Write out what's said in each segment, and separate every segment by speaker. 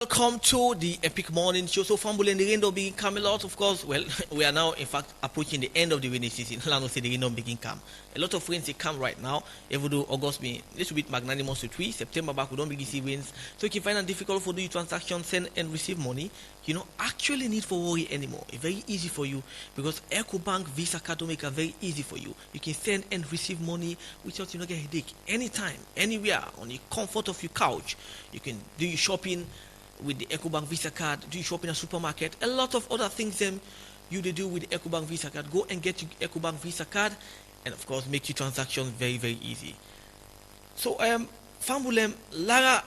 Speaker 1: Welcome to the Epic Morning Show. So, Fumble and the Rain begin coming out, of course. Well, we are now, in fact, approaching the end of the rainy season. Lano say the rain begin come. A lot of rains they come right now. Even though August be a little bit magnanimous to 3, September back we don't begin see rains. So, you can find it difficult for do your transactions, send and receive money. You don't actually need for worry anymore. It's very easy for you because EcoBank Visa card don't make it very easy for you. You can send and receive money without you not get a headache anytime, anywhere on the comfort of your couch. You can do your shopping with the EcoBank Visa card, do you shop in a supermarket, a lot of other things you do with the EcoBank Visa card. Go and get your EcoBank Visa card and of course make your transactions very, very easy. So Fambulem Lara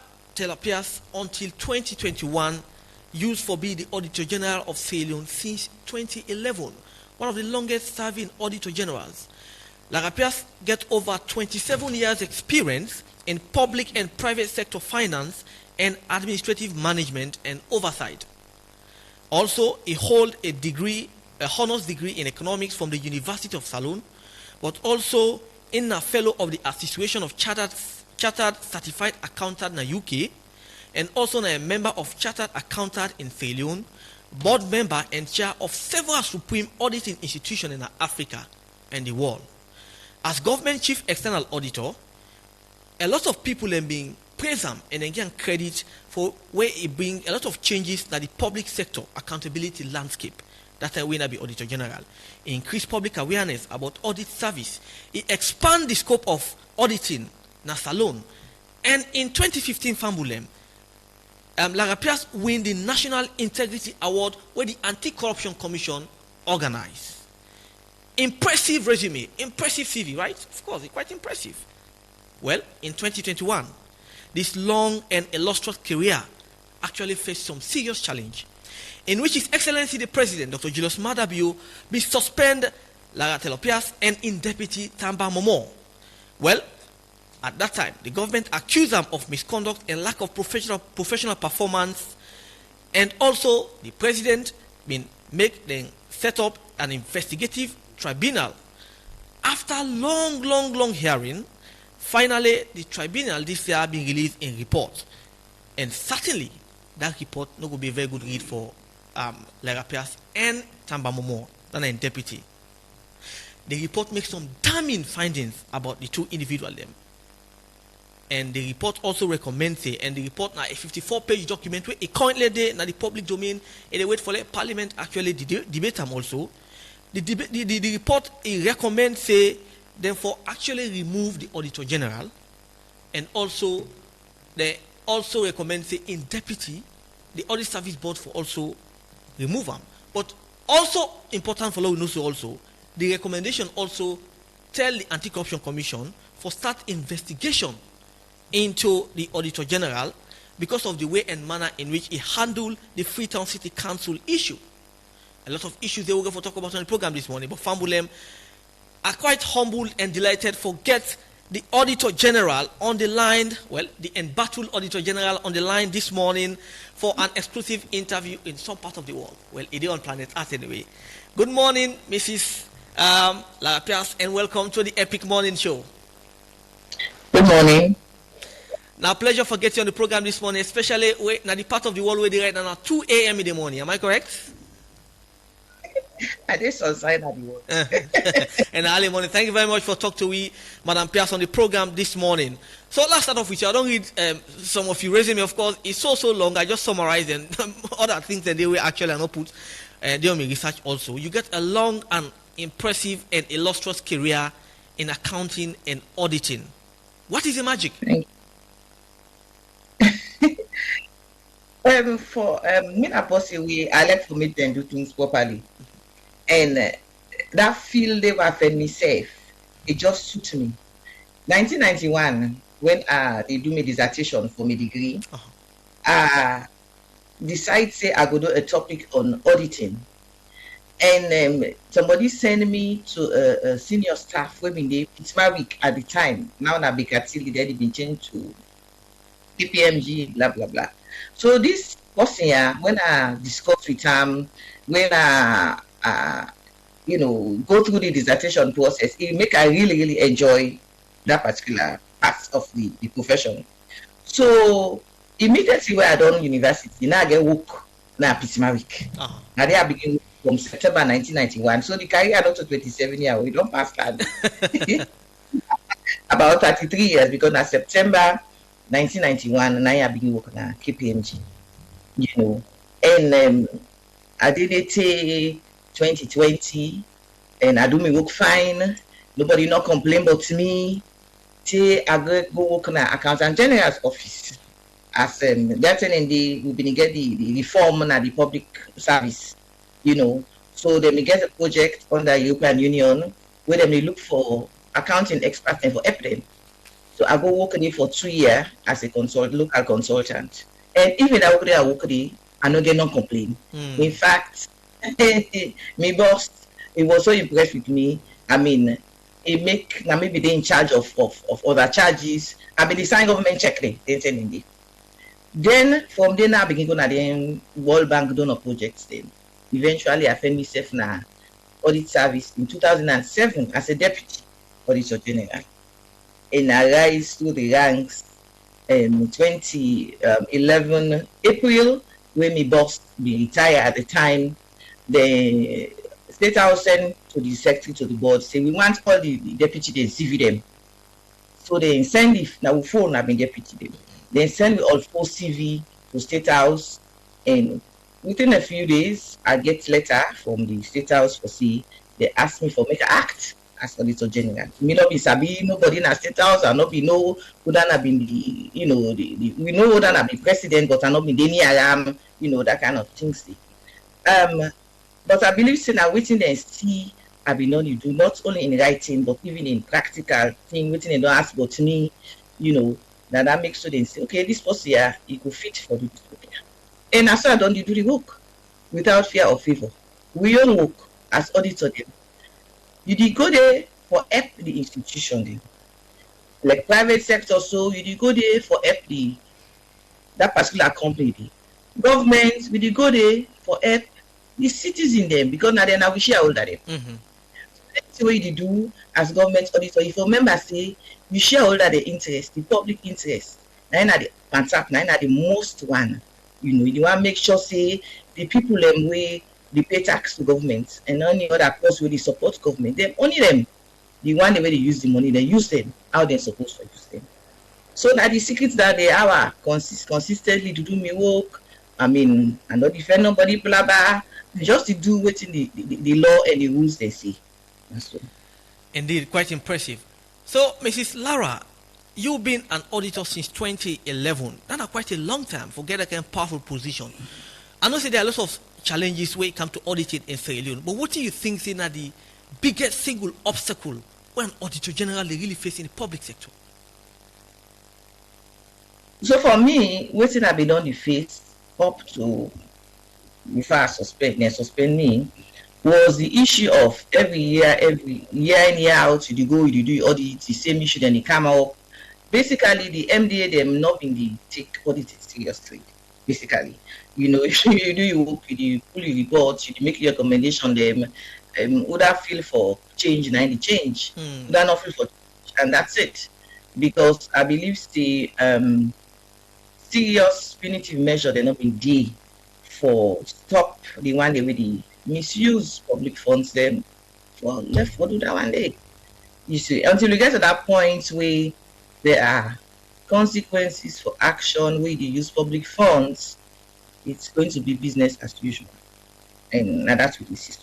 Speaker 1: Pearce until 2021 used for being the Auditor General of Salion since 2011, one of the longest serving Auditor Generals. Lara Pearce get over 27 years experience in public and private sector finance and administrative management and oversight. Also, he holds a honors degree in economics from the University of Salon, but also in a fellow of the Association of Chartered Certified Accountant in the UK, and also a member of Chartered Accountant in Salion, board member and chair of several supreme auditing institutions in Africa and the world. As government chief external auditor, a lot of people have been praise him and again credit for where he bring a lot of changes that the public sector accountability landscape. That's why we be Auditor General. He increased public awareness about audit service. He expand the scope of auditing na Salon. And in 2015 Fambulem, Lara Pearce win the National Integrity Award where the Anti-Corruption Commission organized. Impressive resume, impressive CV, right? Of course, it's quite impressive. Well, in 2021, this long and illustrious career actually faced some serious challenge, in which His Excellency the President, Dr. Julius Maada be suspend Lara Pearce and in Deputy Tamba Momo. Well, at that time, the government accused them of misconduct and lack of professional performance, and also the President set up an investigative tribunal. After long hearing, finally, the tribunal this year been released in report, and certainly that report not going to be a very good read for Lara Pearce and Tamba Momo, than a deputy. The report makes some damning findings about the two individuals them, and the report also recommends it. And the report now a 54-page document where it currently there in the public domain, and they wait for the Parliament actually debate them also. The report it recommends say. Therefore, actually remove the Auditor General, and also they also recommend say in deputy the Audit Service Board for also remove them. But also important for law also the recommendation also tell the Anti-Corruption Commission for start investigation into the Auditor General because of the way and manner in which he handled the Freetown City Council issue. A lot of issues they will go for talk about on the program this morning, but Fambulem are quite humbled and delighted for get the Auditor General on the line, well, the embattled Auditor General on the line this morning for an exclusive interview in some part of the world. Well, it is on planet Earth anyway. Good morning, Mrs. Lara Pearce, and welcome to the Epic Morning Show.
Speaker 2: Good morning.
Speaker 1: Now, pleasure for getting on the program this morning, especially now the part of the world where they right now 2 a.m. in the morning. Am I correct?
Speaker 2: I did outside at the world.
Speaker 1: And early morning. Thank you very much for talking to we, Madam Pearce, on the program this morning. So let's start off with you. I don't read some of your resume, of course. It's so long. I just summarize and other things that they will actually not put. They will research also. You get a long and impressive and illustrious career in accounting and auditing. What is the magic?
Speaker 2: For me, I like to meet and do things properly. And that field they were for me safe. It just suits me. 1991, when they do my dissertation for my degree, decide say I go do a topic on auditing. And somebody sent me to a senior staff women. It's my week at the time. Now na Bikatili, they been changed to KPMG, blah blah blah. So this person here, when I discuss with him, when I go through the dissertation process, it make I really enjoy that particular part of the profession. So immediately when I done university, now I get work now Pisma week. Now they are beginning from September 1991. So the career not to 27 years, we don't pass that. About 33 years because now September 1991, now I begin work now KPMG, you know. And I did it 2020 and I do my work fine. Nobody not complain about me. I go work in the accountant general's office as that's in we been get the reform and the public service, you know. So then we get a project under European Union where then we look for accounting experts and for help them. So I go work in it for 2 years as a local consultant. And even I work there, I no get no complaint. In fact, my boss, he was so impressed with me. I mean, he make now maybe they in charge of other charges. I be the sign government check they send in. Then from there now I begin going to the World Bank donor projects then. Eventually I found myself na audit service in 2007 as a deputy auditor general. And I rise through the ranks 2011 April when my boss be retired at the time. The State House sent to the secretary to the board say we want all the deputy they CV them. So they send if now phone have been deputy them. They send me all 4 CV to State House, and within a few days I get letter from the State House for see they ask me for make an act as auditor general. Me not be sabi nobody in the State House, I not be no who done have been the we know who done have been president, but I not be any I am, that kind of things. But I believe saying now waiting and see I be known you do not only in writing but even in practical thing, waiting and don't ask about me, now that makes sure they say, okay, this person here, he could fit for this person. And as I don't do the work without fear or favor. We all work as auditor them. You did go there for help the institution then. Like private sector, so you did go there for help that particular company. Government, we did go there for help the citizen them because now we share all that them. That's what you do as government auditor. If you remember, say you share all that the interest, the public interest. Now the the most one. You want to make sure say the people them way they pay tax to government and only other course where they support government. Them only them the one the way they use the money, they use them how they're supposed to use them. So now the secrets that they are consistently to do me work. I mean, I not defend nobody, blah blah. Just to do what in the law and the rules they say. That's all.
Speaker 1: Indeed, quite impressive. So, Mrs. Lara, you've been an auditor since 2011. That's quite a long time for get a kind of powerful position. I know there are lots of challenges when it comes to auditing in Sierra Leone, but what do you think is the biggest single obstacle when an auditor general really facing the public sector?
Speaker 2: So for me, what I've been on the face up to before I suspend me was the issue of every year in, year out, you go, you do audit, the same issue, then it come out. Basically, the MDA, them not being the take audit seriously. Basically, you do your work, you pull your reports, you make your recommendation, them, would I feel for change, 90 change, would I not feel for change, and that's it. Because I believe the serious punitive measure, they're not being there for stop the one they really misuse public funds them for left for do that one day. You see, until we get to that point where there are consequences for action where they use public funds, it's going to be business as usual. And that's what this is.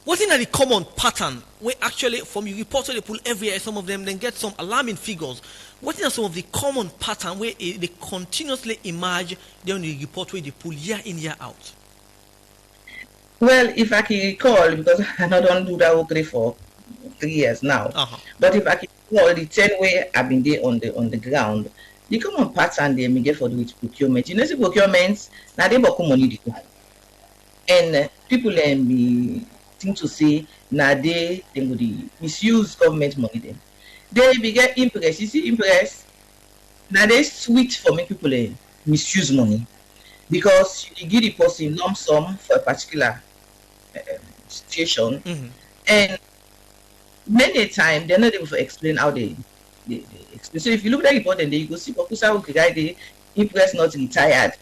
Speaker 1: What's in the common pattern where actually from your report they pull every year, some of them then get some alarming figures? What is some of the common pattern where they continuously emerge during the report where they pull year in, year out?
Speaker 2: Well, if I can recall, because I don't do that work for 3 years now, but if I can recall the 10 way I've been there on the ground, the common pattern they may get for the procurement. The procurements, now they borrow money, and people be think to say now they would misuse government money then. They be get impressed. You see, impressed. Now they sweet for me people misuse money because you give the person lump sum for a particular situation, and many times they're not able to explain how they explain. So if you look at the report and you go see Popusa guy they Pearce not retired,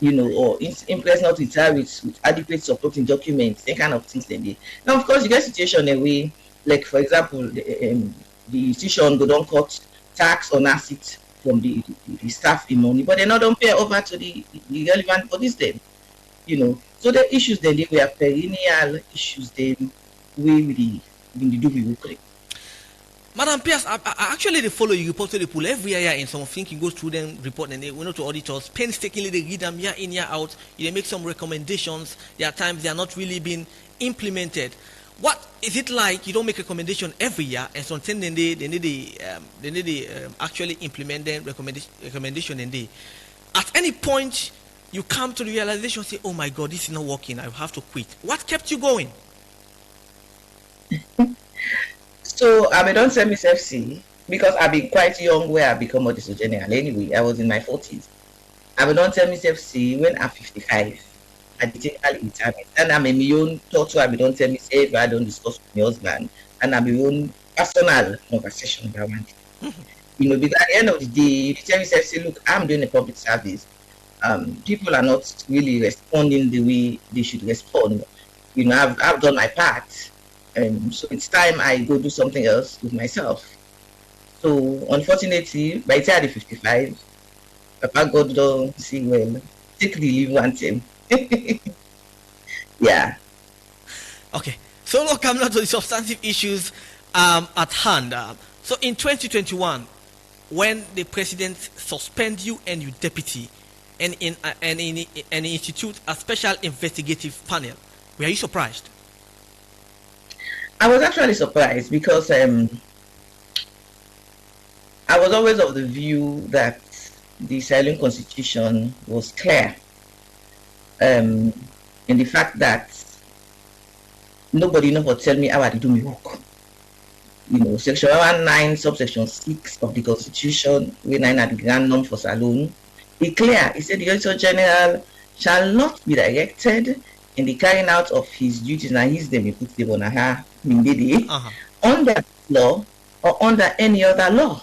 Speaker 2: or Pearce not retired with adequate supporting documents, that kind of things then dey. Now, of course, you get situation where, like for example, the institution go don cut tax on assets from the staff in money, but they not don pay over to the relevant bodies them. So the issues then they were perennial issues then we do we work.
Speaker 1: Madam Pearce, I actually they follow you report to the pool every year in some thinking goes through them report and they went to auditors painstakingly they read them year in year out. They make some recommendations. There are times they are not really being implemented. What is it like? You don't make recommendation every year, and sometimes then they need actually implement the recommendation and they. At any point, you come to the realization, say, "Oh my God, this is not working. I have to quit." What kept you going?
Speaker 2: So I don't tell myself see because I've been quite young where I become auditor general. Anyway, I was in my 40s. I don't tell myself see when I'm 55. I take early retirement, and I'm in my own thought. I don't tell myself if I don't discuss with my husband, and I'm my own personal conversation about one. Because at the end of the day, you tell yourself, say, look, I'm doing a public service. People are not really responding the way they should respond. I've done my part. So it's time I go do something else with myself. So unfortunately, by the time I'm 55, Papa God don't see well. Take the leave one time. Yeah.
Speaker 1: Okay. So now coming on to the substantive issues at hand. So in 2021, when the president suspend you and your deputy, and institute a special investigative panel, were you surprised?
Speaker 2: I was actually surprised because I was always of the view that the Silent Constitution was clear in the fact that nobody knows what tell me how I do my work. Section 119, subsection 6 of the Constitution, where 9 are the grand norm for Salon, it clear. It said the Auditor General shall not be directed in the carrying out of his duties, and his them put them on her under law or under any other law.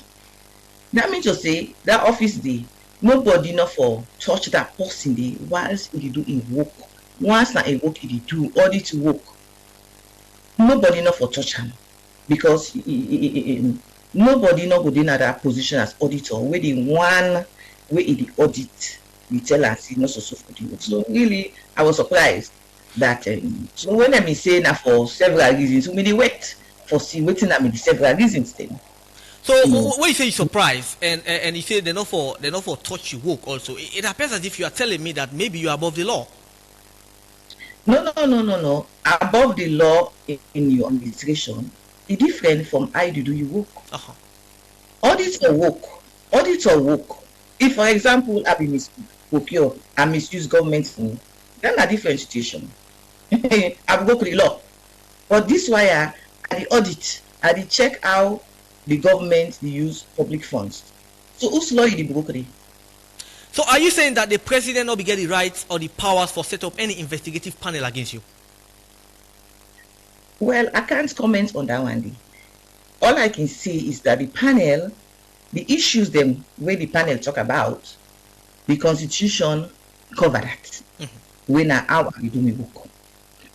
Speaker 2: That means to say that office day, nobody not for touch that person day whilst he do in work. Once na a work he do audit work, nobody not for touch him because nobody not go in that position as auditor where the one where the audit we tell us he not so for the work. So really, I was surprised that so when I say now for several reasons, so they wait for see waiting at me the several reasons then.
Speaker 1: So when you say you're surprised and you say they're not for touch your work also, it appears as if you are telling me that maybe you are above the law.
Speaker 2: No. Above the law in your administration is different from how you do your work. Auditor work. If for example I be procure and misuse government money, then a different situation. I work with the law. But this why I the audit, I the check how the government they use public funds. So whose law is the brokery?
Speaker 1: So are you saying that the president not be get the rights or the powers for set up any investigative panel against you?
Speaker 2: Well, I can't comment on that one day. All I can say is that the panel, the issues them where the panel talk about, the constitution cover that. When I hour we do me work.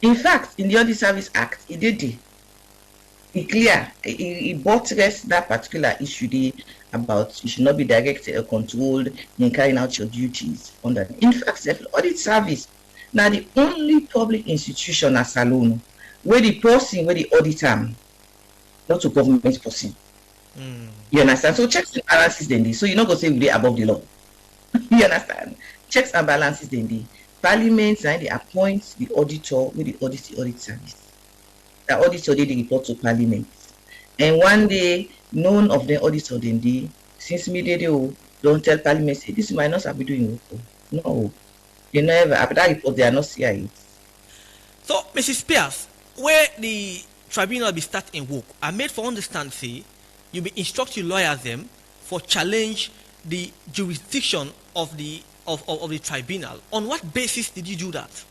Speaker 2: In fact, in the Audit Service Act, it did it clear. It buttressed that particular issue there about you should not be directed or controlled in carrying out your duties under. In fact, the audit service now the only public institution as alone where the person where the auditor not a government person. You understand? So checks and balances then so you're not gonna say we're above the law. You understand? Checks and balances then Parliament and they appoint the auditor with the audit service. The auditor they report to Parliament. And one day, none of the auditor then they since immediately don't tell Parliament say this might not be doing work. No. They never after that report they are not CIA.
Speaker 1: So Mrs. Pearce, where the tribunal be starting work, I made for understand say you be instructing lawyers them for challenge the jurisdiction of the tribunal. On what basis did you do that?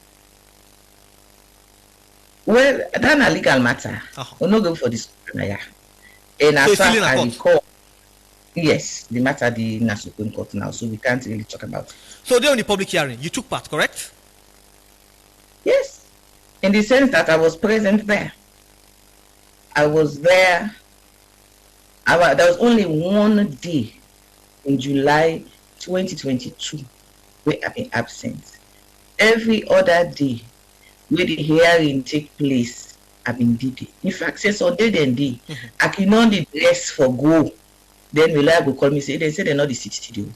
Speaker 2: Well, that's a legal matter. We're not going for this. And as far as I recall, Yes, the matter the na Supreme Court now, so we can't really talk about it.
Speaker 1: So they on the public hearing, you took part, correct?
Speaker 2: Yes, in the sense that I was present there. I was there. There was only one day in July 2022 where I've been absent. Every other day where the hearing take place, I've been did it. In fact, since on day then day, I can only dress for go. Then will go call me say they say they're not the 60 day.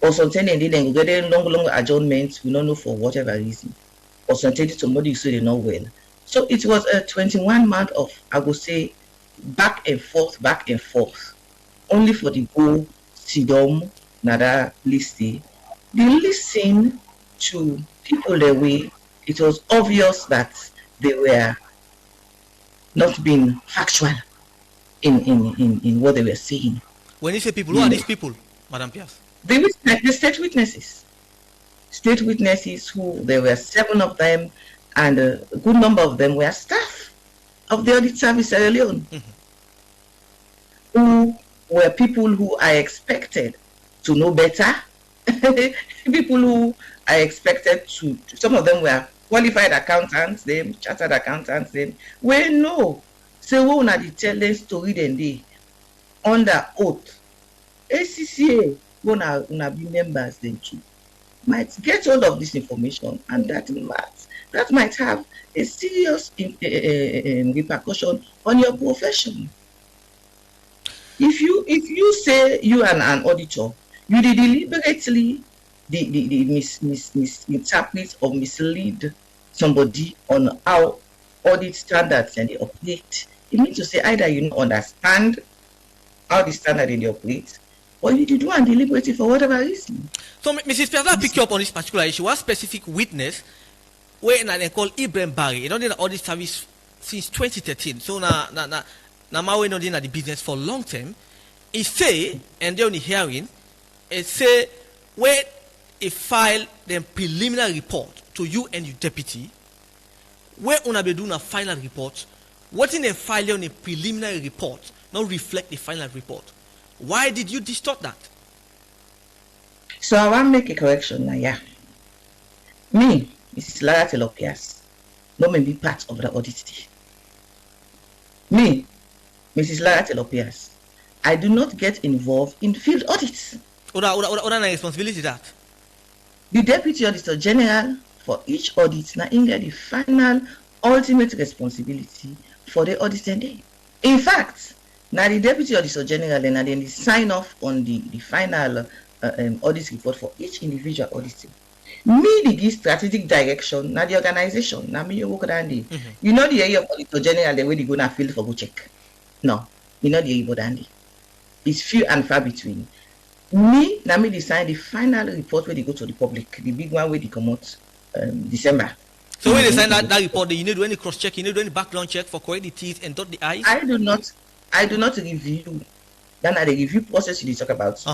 Speaker 2: Or something they then go get long adjournments, we don't know for whatever reason. Or something somebody say they're not well. So it was a 21 month of, I would say, back and forth, only for the go Sidom Nada listen. They listen to people their way. It was obvious that they were not being factual in what they were saying.
Speaker 1: When you say people, who are these people, Madam Pearce?
Speaker 2: The state witnesses. State witnesses who, there were 7 of them, and a good number of them were staff of the audit service Sierra Leone, who were people who I expected to know better, people who I expected to, some of them were qualified accountants, them chartered accountants, them, we know, say we una dey tell them story then they under oath. ACCA, una be members then too, might get hold of this information, and that might have a serious repercussion on your profession. If you say you are an auditor, you deliberately misinterpret or mislead somebody on how audit standards and they operate, it means to say either you don't understand how the standard they operate, or you do and deliberately for whatever reason.
Speaker 1: So Mrs. Pearce, I'll pick you up on this particular issue. One specific witness where they call Ibrahim Barry, you know, in the audit service since 2013. So now we know in the business for a long time. He say, and they're on the hearing, it say where he file the preliminary report to you and your deputy, where una be doing a final report, what in the file on a preliminary report not reflect the final report? Why did you distort that?
Speaker 2: So I want to make a correction now, yeah. Me, Mrs. Lara Pearce, not may be part of the audit team. Me, Mrs. Lara Pearce, I do not get involved in field audits.
Speaker 1: What responsibility that?
Speaker 2: The Deputy Auditor General for each audit now in the final ultimate responsibility for the auditing day. In fact, now the Deputy Auditor General and then they sign off on the final audit report for each individual auditing. Me, the give strategic direction, now the organization, now me you work around it. You know the area of Auditor General, the way they go now field for go check. No, you know the area dandy. It's few and far between. Me, now me design the final report where they go to the public, the big one where they come out December.
Speaker 1: So when they sign that report, you need to do any cross check, you need to do any background check for correct the T's and dot the I's?
Speaker 2: I do not review. Then at the review process you talk about.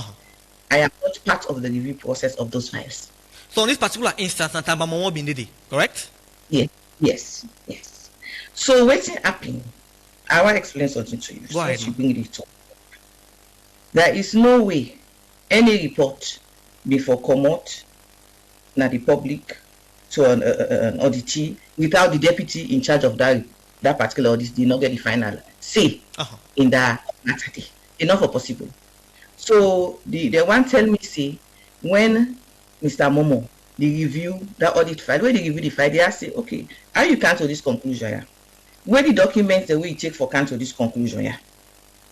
Speaker 2: I am not part of the review process of those files.
Speaker 1: So in this particular instance, Natamba Momo Bindidi, correct?
Speaker 2: Yes. So what's happening? I will explain something to you.
Speaker 1: Go ahead.
Speaker 2: You bring it up. There is no way any report before come out na the public to an auditee without the deputy in charge of that particular audit did not get the final say in that matter. Enough for possible. So the one tell me say when Mr. Momo they review that audit file, when they review the file, they say, okay, how you come to this conclusion? Yeah? Where the documents the way you take for come to this conclusion? Yeah.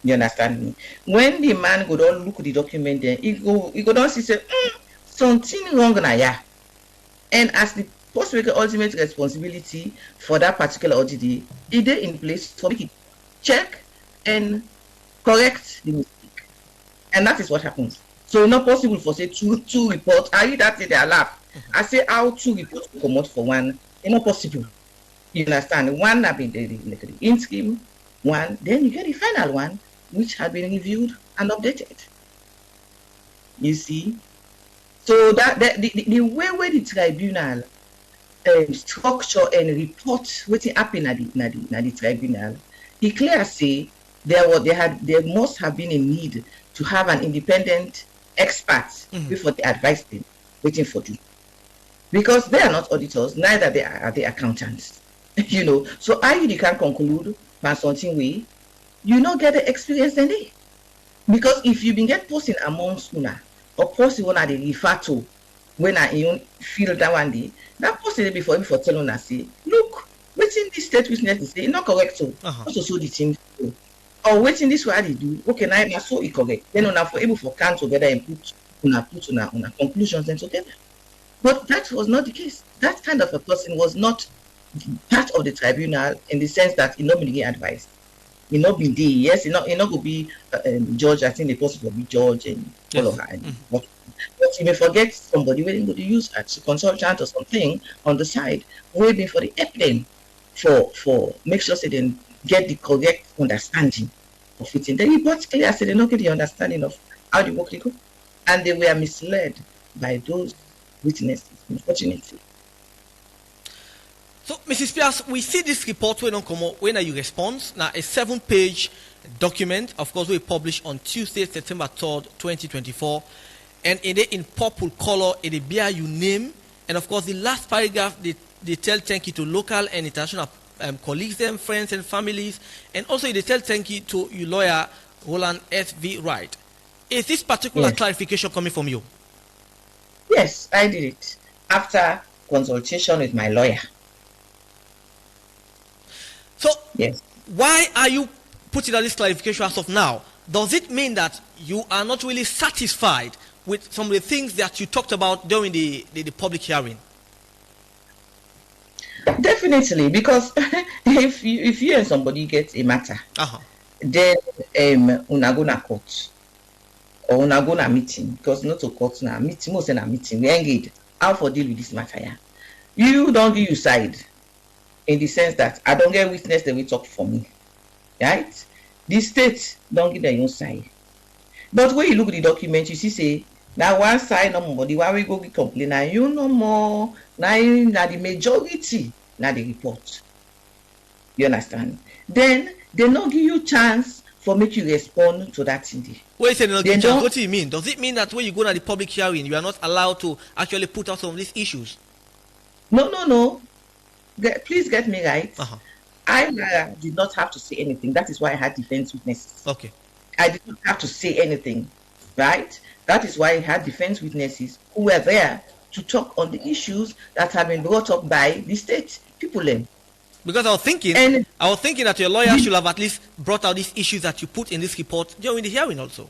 Speaker 2: You understand me? When the man go down look at the document, then he go down see say something wrong na yeah. And as the post-maker ultimate responsibility for that particular audit, it is in place for me to check and correct the mistake. And that is what happens. So it's not possible for say two reports. I read that in their laugh. I say how 2 reports come out for one. It's not possible. You understand? One have been the interim one, then you get the final one, which had been reviewed and updated. You see? So that the way where the tribunal structure and report what happened at the tribunal, he clearly say there must have been a need to have an independent expert before they advise them waiting for you. Because they are not auditors, neither are they accountants. So you can conclude by something way, you not get the experience in it. Because if you been get posting amongst una or posting one they refer to when I even feel that one day, that person before telling us say, look, waiting this state witness is say not correct so also the team or waiting this way they do, okay, now so incorrect. Then una for able for come together and put una conclusions and together. But that was not the case. That kind of a person was not part of the tribunal in the sense that he not been advised. He not been there. Yes, he not go be judge. I think the person will be judge and all of that. But you may forget somebody waiting to use as a consultant or something on the side, waiting for the evidence for make sure they then get the correct understanding of it. And the report clear said they don't get the understanding of how the work go, and they were misled by those witnesses, unfortunately.
Speaker 1: So, Mrs. Pearce, we see this report when you respond. Now, a 7-page document, of course, we published on Tuesday, September 3rd, 2024. And in purple color, it bear your name. And, of course, the last paragraph, they tell thank you to local and international colleagues, them, friends and families. And also, they tell thank you to your lawyer, Roland S.V. Wright. Is this particular clarification coming from you?
Speaker 2: Yes, I did it after consultation with my lawyer.
Speaker 1: So,
Speaker 2: yes.
Speaker 1: Why are you putting out this clarification as of now? Does it mean that you are not really satisfied with some of the things that you talked about during the public hearing?
Speaker 2: Definitely, because if you and somebody get a matter, then una go na court or una go na meeting, because not to court na meeting, most na meeting, we engage how for deal with this matter. Yeah, you don't give your side. In the sense that I don't get witness that will talk for me, right? The state don't give their own side. But when you look at the document, you see say now one side no more. The one we go complain, now you no more. Now the majority now the report. You understand? Then they don't give you chance for make you respond to that thing.
Speaker 1: Wait a minute, what do you mean? Does it mean that when you go to the public hearing, you are not allowed to actually put out some of these issues?
Speaker 2: No. Please get me right. I, Lara, did not have to say anything. That is why I had defense witnesses.
Speaker 1: Okay.
Speaker 2: I did not have to say anything, right? That is why I had defense witnesses who were there to talk on the issues that have been brought up by the state people.
Speaker 1: Because I was thinking that your lawyer should have at least brought out these issues that you put in this report during the hearing also.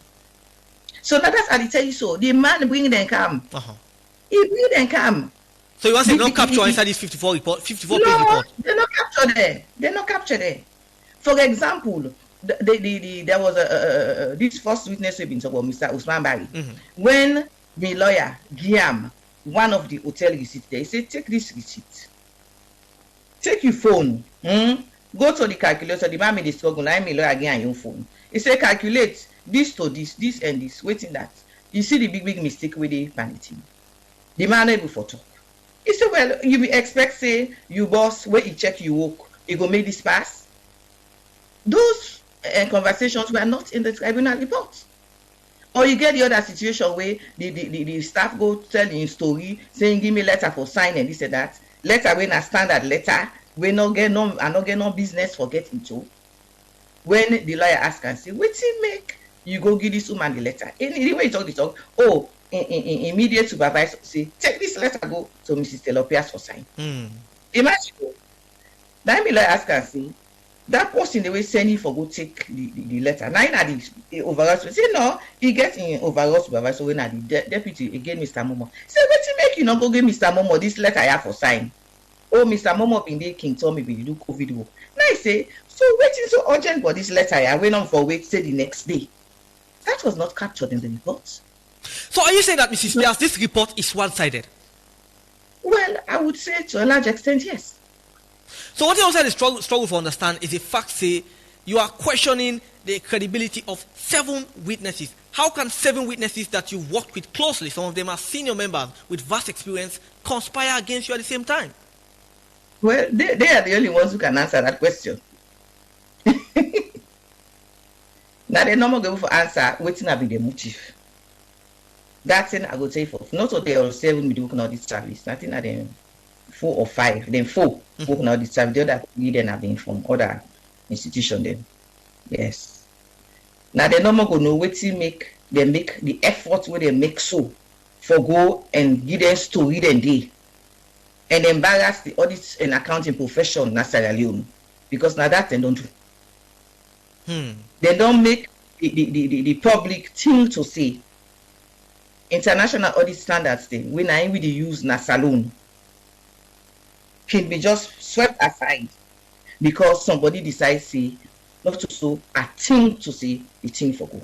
Speaker 2: So now that's how they tell you so. The man bring them come. He bring them come.
Speaker 1: So you want to say not capture inside this 54 page report?
Speaker 2: They're not captured there. They're not captured there. For example, there was this first witness we've been talking about, Mr. Usman Bari. When my lawyer, Guillaume, one of the hotel receipts there, he said, take this receipt. Take your phone. Go to the calculator. The man made the struggle. I my lawyer again your phone. He said, calculate this to this and this. Waiting that. You see the big mistake with the vanity. The man able for talk. He said, well, you will expect, say, you boss, when you check your work, you go make this pass. Those conversations were not in the tribunal report. Or you get the other situation where the staff go tell you story, saying, give me a letter for signing, this and that. Letter when a standard letter, we not get no business for getting to. When the lawyer asks and say, what's it make? You go give this woman the letter. Anyway, you talk, oh, immediate supervisor say, take this letter, go to Mrs. Taylor Pearce for sign. Imagine. Then me like ask her, say, that person the way send you for go take the letter. Now in the overall say no, he gets in overall supervisor when the deputy again, Mr. Momo. Say, what you make you not go give Mr. Momo this letter I have for sign? Oh, Mr. Momo been there, King told me we do COVID work. Now I say, so waiting so urgent for this letter I went on for wait say the next day. That was not captured in the report.
Speaker 1: So are you saying that, Mrs. Pearce, this report is one-sided?
Speaker 2: Well, I would say to a large extent, yes.
Speaker 1: So what you also struggle for understand is the fact say you are questioning the credibility of 7 witnesses. How can 7 witnesses that you worked with closely, some of them are senior members with vast experience, conspire against you at the same time?
Speaker 2: Well, they are the only ones who can answer that question. Now they normal go for answer, waiting I be the motive. That thing I go say for not only or 7 me working on this service. Nothing at them 4 or 5, then 4 working on this service. The other 3 then have been from other institution then. Yes. Now they normal go know waiting make the effort where they make so for go and give them story then day and embarrass the audit and accounting profession na Sierra Leone because now that they don't do. They don't make the public thing to say international audit standards thing when I really use na saloon can be just swept aside because somebody decides say not to so a thing to say the thing for go.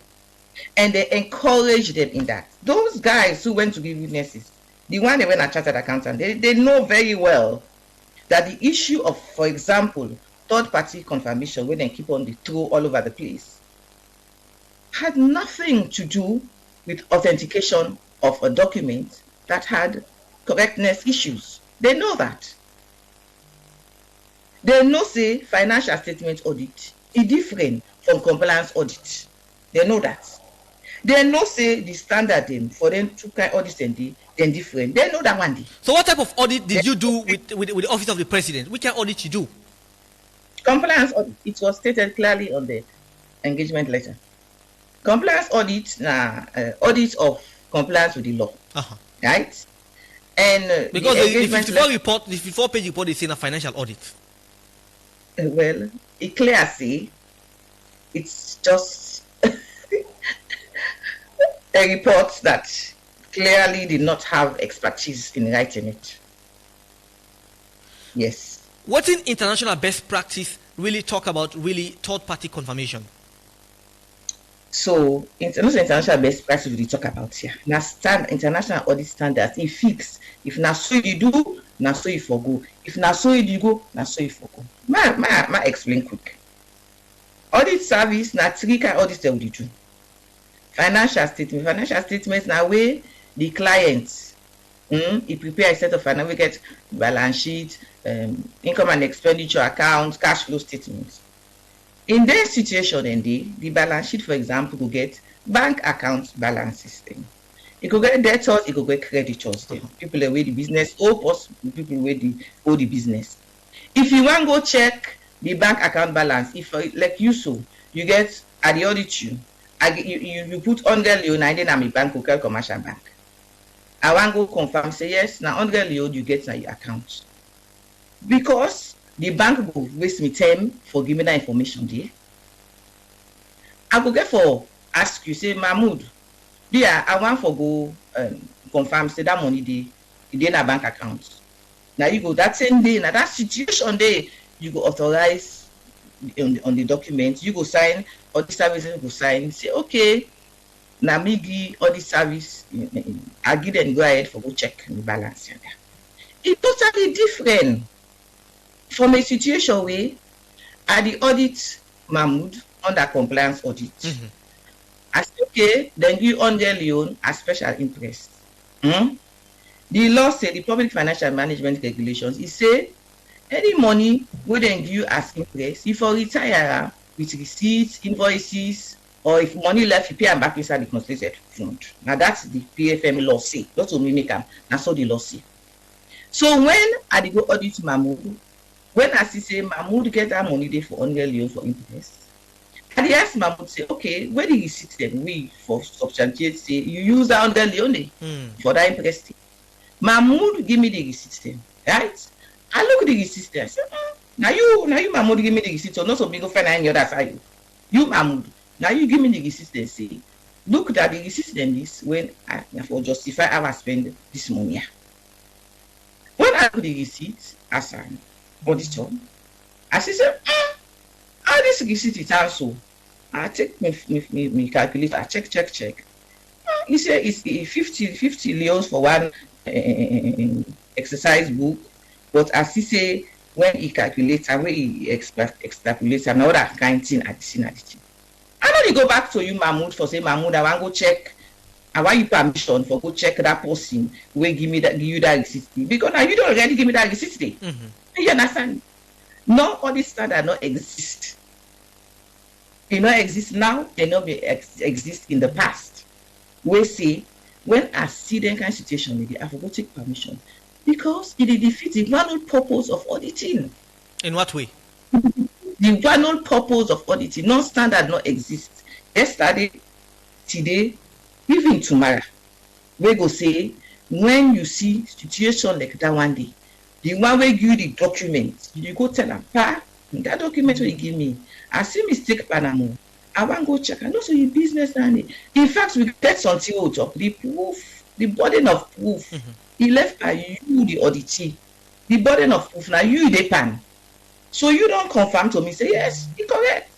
Speaker 2: And they encourage them in that. Those guys who went to give witnesses, the one they went a chartered accountant, they know very well that the issue of, for example, third-party confirmation, when they keep on the throw all over the place, had nothing to do with authentication of a document that had correctness issues. They know that. They know say financial statement audit is different from compliance audit. They know that. They know say the standard them for them to kind audit and then different. They know that one day.
Speaker 1: So what type of audit did you do with the office of the president? Which kind of audit you do?
Speaker 2: Compliance audit. It was stated clearly on the engagement letter. Compliance audit audit of compliance with the law. Right? And
Speaker 1: because the 54-page report is in a financial audit.
Speaker 2: Well, it clearly say it's just a report that clearly did not have expertise in writing it. Yes.
Speaker 1: What in international best practice really talk about really third-party confirmation?
Speaker 2: So international best practice we talk about here. Now international audit standards it fix. If na so you do, na so you forgo. If na so you go, na so you forgo. Ma explain quick. Audit service na 3 kind audits that we do. Financial statements na way the client he prepare a set of financial, we get balance sheet, income and expenditure account, cash flow statements. In this situation, the balance sheet, for example, will get bank account balance system. It could get debtors, it could get creditors. People away the business, or people away owe the business. If you want to go check the bank account balance, if like you you get at the audit you put 100 leon and then I'm a bank local commercial bank. I want to go confirm say yes, now 100 leon you get na your account. Because the bank will waste me time for giving that information there. I go get for ask you, say Mahmoud, dear, I want for go confirm say that money in a bank account. Now you go that same day, now that situation day, you go authorize on the document, you go sign, all the services go sign, say okay, now me give all the service, I give them go ahead for go check the balance. It's totally different from a situation where at the audit Mahmoud under compliance audit. I say okay, then you under loan as special interest. The law say the public financial management regulations, it say any money we then give you as interest, if you retire with receipts, invoices, or if money left, you pay them back inside the consolidated fund. Now that's the PFM law say. That's what we make them. That's what the law say. So when I go audit Mahmoud, when I see say Mahmoud get that money there for 100 leon for interest, and they ask Mahmoud say, okay, where the receipt then we for substantiate say you use that 100 leon for that interest. Mahmoud give me the receipt then, right? I look at the receipt there. I say, now you Mahmoud give me the receipt, so not so big of any other side. You Mahmoud, now you give me the receipt then say, look at the receipt then this when I for justify how I spend this money. When I put the receipt as an auditor, I say, how this receipt is also. I take me calculator, I check. He say it's 50 leons for one exercise book, but as he say when he calculates and when he extrapolates another kind thing at the scene. I know they go back to you, Mahmoud, for say Mahmoud, I want to go check. I want you permission for go check that person who give you that receipt because now you don't already give me that receipt. You understand? No, all this standard not exist. They not exist now, they not exist in the past. We say, when I see them kind of situation, I have to go take permission. Because it defeats the one purpose of auditing.
Speaker 1: In what way?
Speaker 2: The one purpose of auditing, non-standard not exist. Yesterday, today, even tomorrow, we go say, when you see situation like that one day, the one way give you the document, you go tell them, Pa, that document will you give me. I see mistake Panama. I want go check. I know so your business and in fact we get something out of the proof, the burden of proof. He left by you the auditee. The burden of proof now you the pan. So you don't confirm to me, say yes, he correct.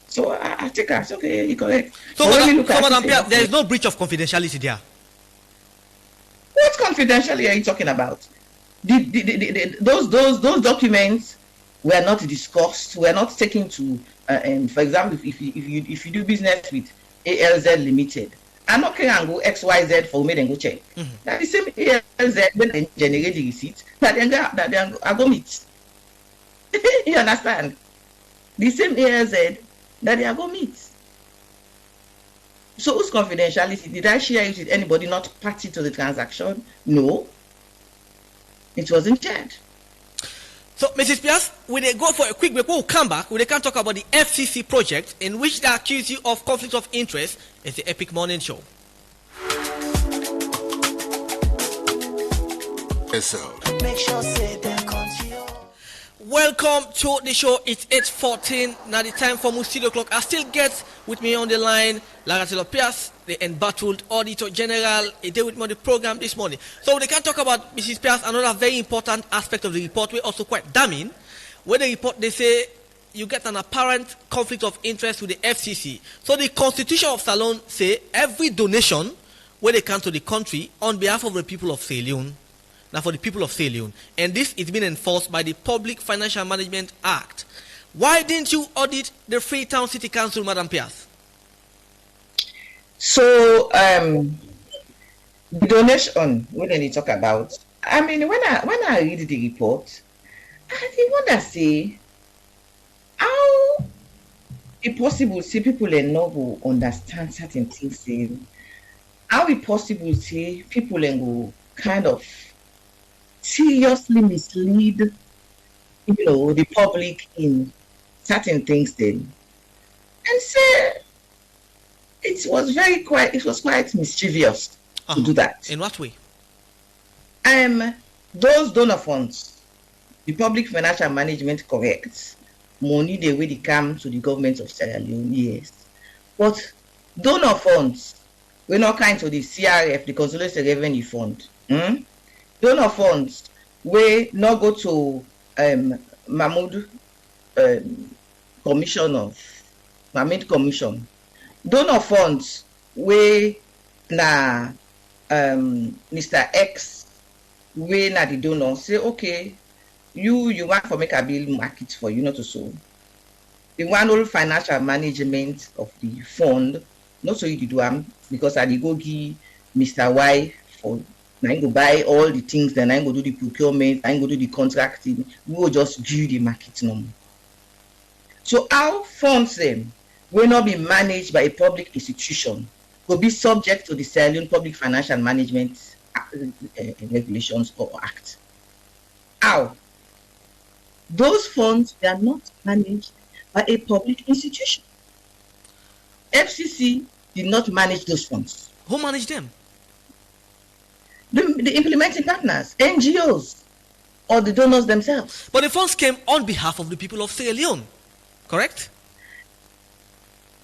Speaker 2: So I take us, okay, he correct.
Speaker 1: So Madam Pearce, there is no breach of confidentiality there.
Speaker 2: What confidentiality are you talking about? Those documents were not discussed, were not taken to for example, if you do business with ALZ Limited, I'm not going to go XYZ for me and go check. That the same ALZ when they generate the receipt that they I go meet. You understand? The same ALZ that they are go meet. So whose confidentiality? Did I share it with anybody not party to the transaction? No. It wasn't shared.
Speaker 1: So, Mrs. Pearce, we they go for a quick break. We'll come back. We can talk about the FCC project in which they accuse you of conflict of interest. It's the Epic Morning Show. Make sure welcome to the show. It's 8:14. Now the time for studio clock. I still get with me on the line Lara Pearce, the embattled Auditor General. He did with me on the program this morning. So they can talk about Mrs. Pearce. Another very important aspect of the report, we're also quite damning. Where the report they say you get an apparent conflict of interest with the FCC. So the Constitution of Salon say every donation where they come to the country on behalf of the people of Sierra Leone. Now for the people of Sierra Leone. And this is being enforced by the Public Financial Management Act. Why didn't you audit the Freetown City Council, Madam Pearce?
Speaker 2: So the donation, what did they talk about? I mean, when I read the report, I think wonder say how it possible see people and not go understand certain things. How it possible see people and go kind of seriously mislead, the public in certain things then. And say it was quite mischievous to do that.
Speaker 1: In what way?
Speaker 2: Those donor funds, the Public Financial Management corrects money the way they come to the government of Sierra Leone, yes. But donor funds, we're not kind to the CRF, the Consolidated Revenue Fund. Donor funds we not go to Mahmoud Commission. Donor funds we na Mr. X we na the donor say okay, you want for make a bill market for you not to so. The one whole financial management of the fund, not so you do because I go give Mr. Y for. I go buy all the things, then I go do the procurement, I go do the contracting. We will just give the market number. So our funds will not be managed by a public institution, will be subject to the Sierra Leone Public Financial Management Regulations or Act. How? Those funds they are not managed by a public institution. FCC did not manage those funds.
Speaker 1: Who managed them?
Speaker 2: The implementing partners, NGOs, or the donors themselves.
Speaker 1: But the funds came on behalf of the people of Sierra Leone, correct?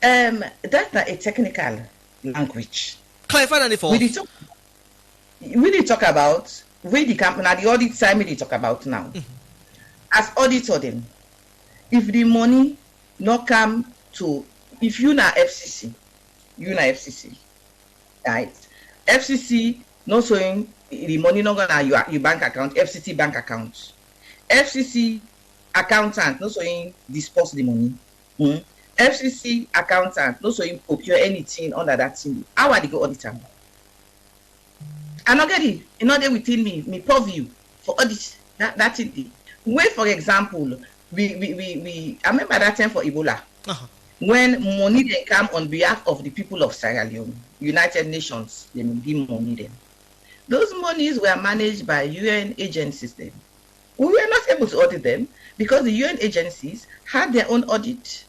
Speaker 2: That's not a technical language.
Speaker 1: Clarify that for us.
Speaker 2: We did talk about the company, the audit side, we talk about now. As auditor then, if the money not come to, if you na FCC, right? FCC not showing the money not gonna your bank account, FCC bank account. FCC accountant not showing disperse the money. FCC accountant not showing procure anything under that thing. How are they go audit them? I'm not getting it. Not there within me purview for audit that thing. Where for example, we I remember that time for Ebola. when money they come on behalf of the people of Sierra Leone, United Nations, they give money them. Those monies were managed by UN agencies then. We were not able to audit them because the UN agencies had their own audit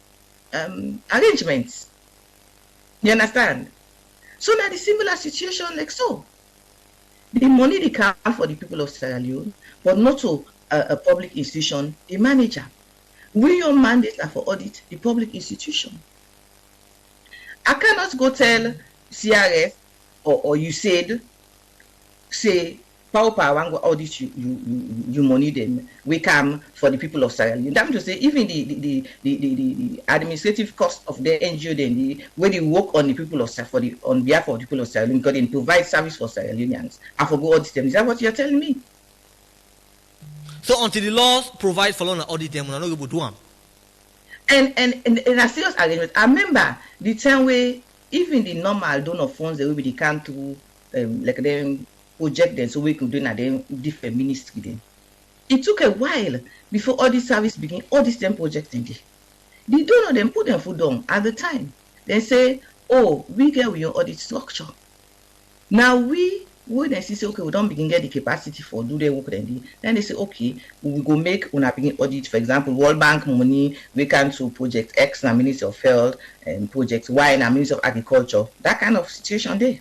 Speaker 2: arrangements. You understand? So now the similar situation like so. The money they come for the people of Sierra Leone, but not to a public institution, the manager. We your mandate are for audit the public institution. I cannot go tell CRS or you said, say, Power want to audit you money them. We come for the people of Sierra Leone. That means to say even the administrative cost of the NGO then when they work on the people of on behalf of the people of Sierra Leone because they provide service for Sierra Leoneans. I forgot audit them. Is that what you're telling me?
Speaker 1: So until the laws provide for loan and audit them, we're not able to do them.
Speaker 2: And a serious arrangement. I remember the time where even the normal donor funds they will be come to like them project them so we could do na them different ministry then. It took a while before all this service begin, all this them project in there. The donor them put them foot down at the time. They say, oh, we get with your audit structure. Now we then say, okay, we don't begin get the capacity for do their work then. Then they say, okay, we go make una begin audit, for example, World Bank money, we can to project X na Ministry of Health and project Y na Ministry of Agriculture. That kind of situation there.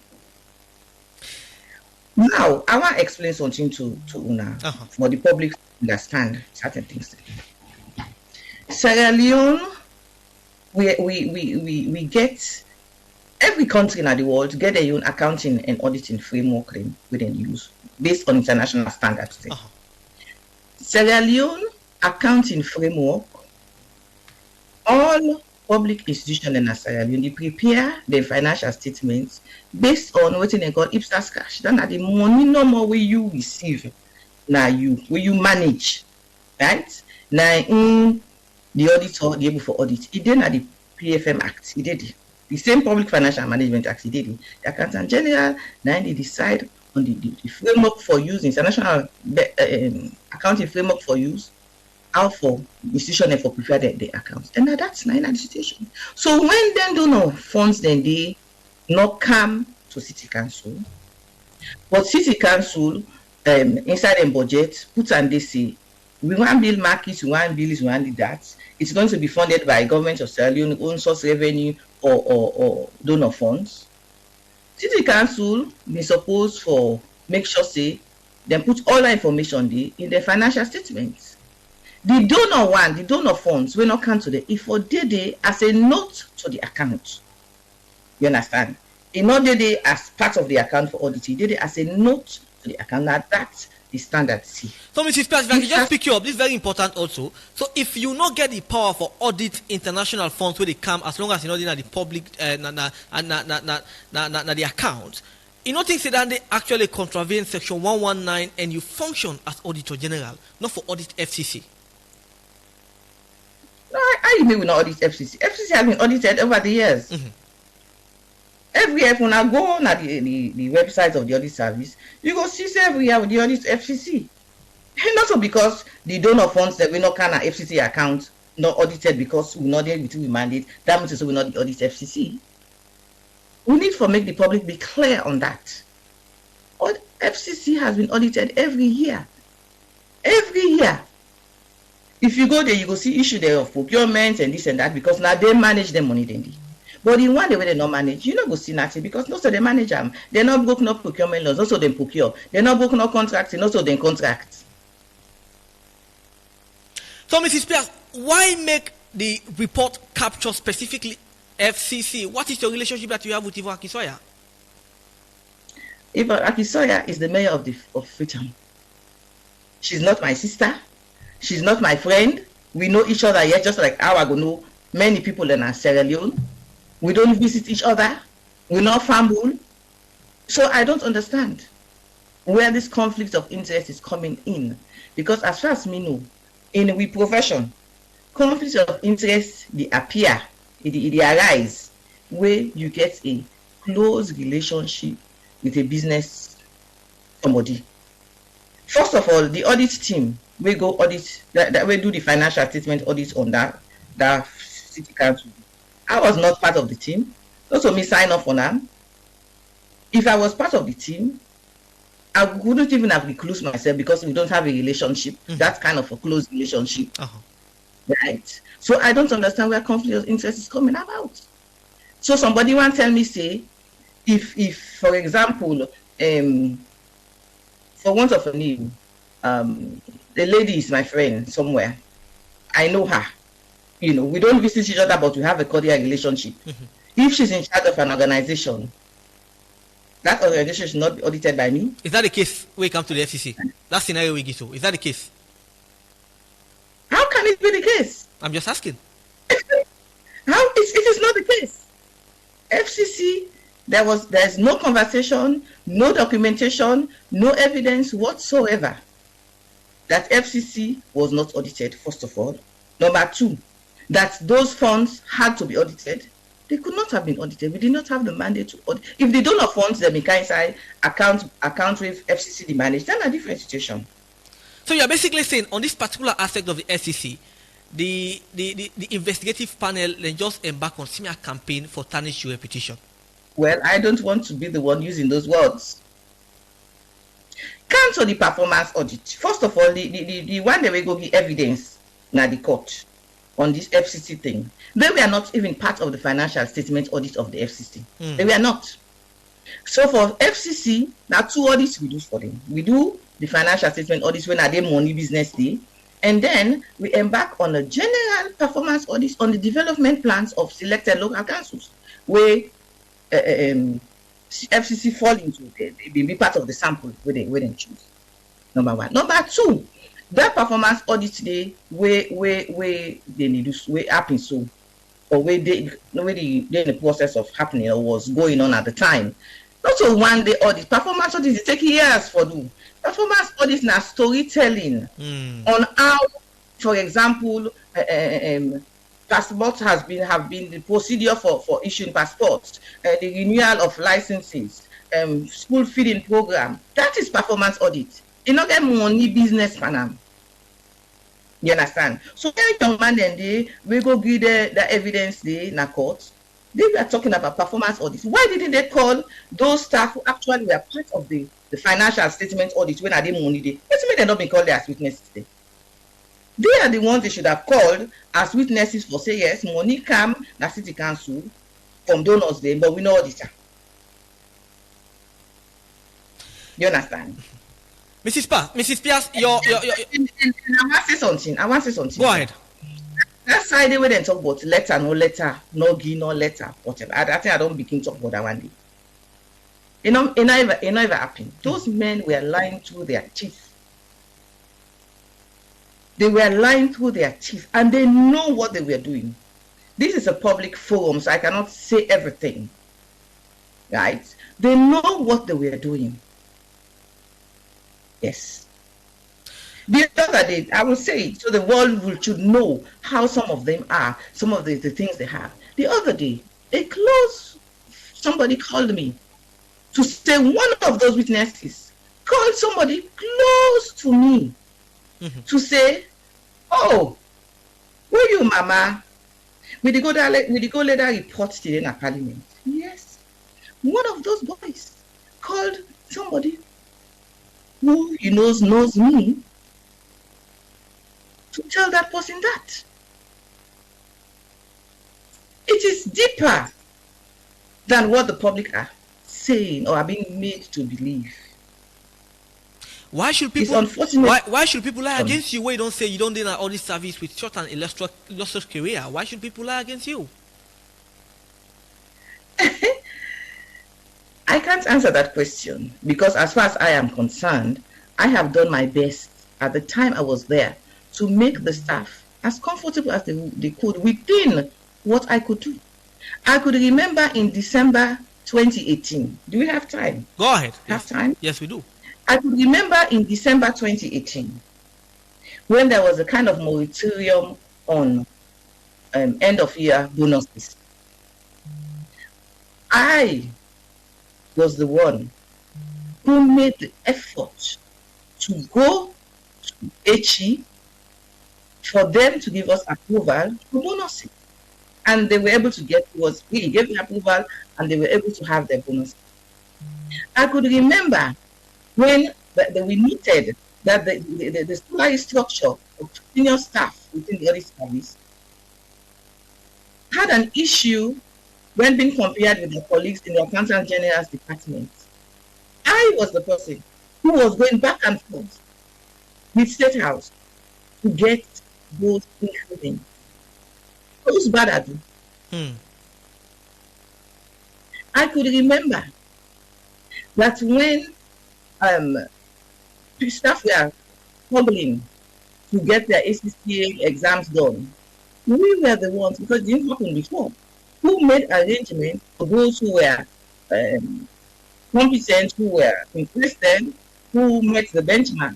Speaker 2: Now, I want to explain something to Una for the public to understand certain things. Sierra Leone, we get every country in the world get their own accounting and auditing framework we then use based on international standards. Sierra Leone accounting framework, all public institutions in Sierra Leone, they prepare their financial statements based on what they call IPSAS cash. Then the money no more where you receive, now you where you manage, right? Now in the auditor, the able for audit, it did not the PFM Act, he did it. The same Public Financial Management Act, he did it. The Accountant General, now they decide on the framework for use, international accounting framework for use, how for institution for prepare the accounts. And now that's not the situation. So when then donor funds then they not come to City Council, but City Council inside the budget put and they say we want build markets, we want build this, we want that. It's going to be funded by government of Sierra Leone, own source revenue or donor funds. City Council be supposed for make sure say then put all that information there in their financial statements. The donor funds will not come to the if for day as a note to the account. You understand? It not day as part of the account for audit, day as a note to the account. Now that's the standard C.
Speaker 1: So Mrs. Pearce, if I can just pick you up, this is very important also. So if you not get the power for audit international funds where they come, as long as you know they are the public the account, you know things that they actually contravene section 119 and you function as auditor general, not for audit FCC.
Speaker 2: No, I mean we not audit FCC. FCC has been audited over the years. Mm-hmm. Every year when I go on the website of the audit service, you go see every year with the audit FCC. And also because the donor funds that we not can FCC account not audited because we not there between we mandate, that means we not the audit FCC. We need to make the public be clear on that. FCC has been audited every year. Every year. If you go there, you go see issue there of procurement and this and that because now they manage the money then. But in one way they not manage, you not go see nothing because also they manage them. They're not broken up procurement laws, also they procure. They're not broken up contracts, and also they contract.
Speaker 1: So Mrs. Pearce, why make the report capture specifically FCC? What is your relationship that you have with Yvonne Akisoya?
Speaker 2: Yvonne Akisoya is the mayor of Freetown. She's not my sister. She's not my friend. We know each other yet, just like how I go know many people in Sierra Leone. We don't visit each other. We're not fumble. So I don't understand where this conflict of interest is coming in. Because as far as me know, in we profession, conflicts of interest, they appear, they arise where you get a close relationship with a business somebody. First of all, the audit team we go audit that we do the financial statement audit on that City Council. I was not part of the team. Also, me sign off on them. If I was part of the team, I wouldn't even have reclused myself because we don't have a relationship. That kind of a close relationship. Right? So I don't understand where conflict of interest is coming about. So somebody want to tell me, say, if for example, for want of a name, the lady is my friend somewhere. I know her. You know, we don't visit each other, but we have a cordial relationship. If she's in charge of an organization, that organization should not be audited by me.
Speaker 1: Is that the case when it comes to the FCC? That scenario we get to. Is that the case?
Speaker 2: How can it be the case?
Speaker 1: I'm just asking.
Speaker 2: How it is not the case. FCC, there's no conversation, no documentation, no evidence whatsoever that FCC was not audited, first of all. Number two, that those funds had to be audited. They could not have been audited. We did not have the mandate to audit. If the donor funds them in inside account with FCC the manage, then a different situation.
Speaker 1: So you're basically saying on this particular aspect of the FCC, the investigative panel then just embark on smear campaign for tarnish your reputation.
Speaker 2: Well, I don't want to be the one using those words. Cancel the performance audit. First of all, the one that we go give evidence na the court on this FCC thing. They were not even part of the financial statement audit of the FCC. They were not. So for FCC, now two audits we do for them. We do the financial statement audits when are they money business day, and then we embark on a general performance audit on the development plans of selected local councils, where FCC fall into be part of the sample where they choose. Number one. Number two, that performance audit day where they need to where happen so, or where they in the process of happening or was going on at the time. Not a one day audit. Performance audit is taking years for do. Performance audit now storytelling on how, for example, passports have been the procedure for issuing passports, the renewal of licenses, school feeding program. That is performance audit. You not get money business panam. You understand? So very young man and we go give the evidence they in a court. They were talking about performance audit. Why didn't they call those staff who actually were part of the financial statement audit when are they money day? It's me they not been called as witnesses today. They are the ones they should have called as witnesses for say yes, money come na city council from donors there, but we know auditor. You understand?
Speaker 1: Mrs. Pearce,
Speaker 2: I want to say something.
Speaker 1: Go ahead.
Speaker 2: That side they then talk about letter, no letter, whatever. I think I don't begin to talk about that one day. It never happened. Those men were lying through their teeth. They were lying through their teeth, and they know what they were doing. This is a public forum, so I cannot say everything. Right? They know what they were doing. Yes. The other day, I will say it so the world should know how some of them are, some of the things they have. The other day, somebody called me to say one of those witnesses called somebody close to me to say, oh, who you, mama? We did go later report today in a parliament. Yes. One of those boys called somebody who he knows me to tell that person that. It is deeper than what the public are saying or are being made to believe.
Speaker 1: Why should people lie against you when you don't say you don't do all this service with short and illustrious career? Why should people lie against you?
Speaker 2: I can't answer that question because as far as I am concerned, I have done my best at the time I was there to make the staff as comfortable as they could within what I could do. I could remember in December 2018. Do we have time?
Speaker 1: Go ahead.
Speaker 2: Have time?
Speaker 1: Yes, we do.
Speaker 2: I could remember in December 2018 when there was a kind of moratorium on end of year bonuses. I was the one who made the effort to go to HE for them to give us approval for bonuses. and they were able to get, he gave the approval, and they were able to have their bonus. I could remember when we noted that the salary structure of senior staff within the audit service had an issue when being compared with their colleagues in the Accountant General's department. I was the person who was going back and forth with State House to get those increments. Who's bad at it? I could remember that when staff were struggling to get their ACCA exams done, we were the ones, because it didn't happen before, who made arrangements for those who were competent, who were interested, who met the benchmark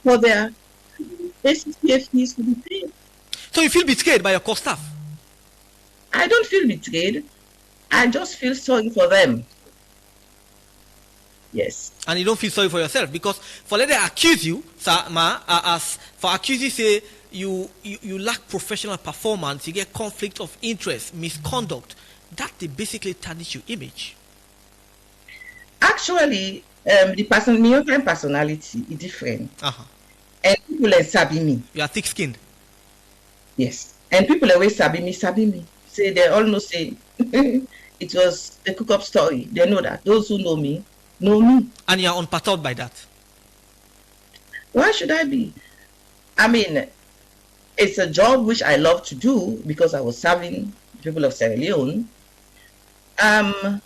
Speaker 2: for their ACCA fees to be paid.
Speaker 1: So you feel betrayed by your core staff?
Speaker 2: I don't feel betrayed. I just feel sorry for them. Yes.
Speaker 1: And you don't feel sorry for yourself, because for let them accuse you, sir, as for accuse you, say you lack professional performance, you get conflict of interest, misconduct. That they basically tarnish your image.
Speaker 2: Actually, the New-York personality is different. And people are sabi me.
Speaker 1: You are thick-skinned.
Speaker 2: Yes. And people always sabi me. Say they all know, say it was a cook-up story. They know that. Those who know me, know me.
Speaker 1: And you are unperturbed by that?
Speaker 2: Why should I be? I mean, it's a job which I love to do because I was serving people of Sierra Leone. But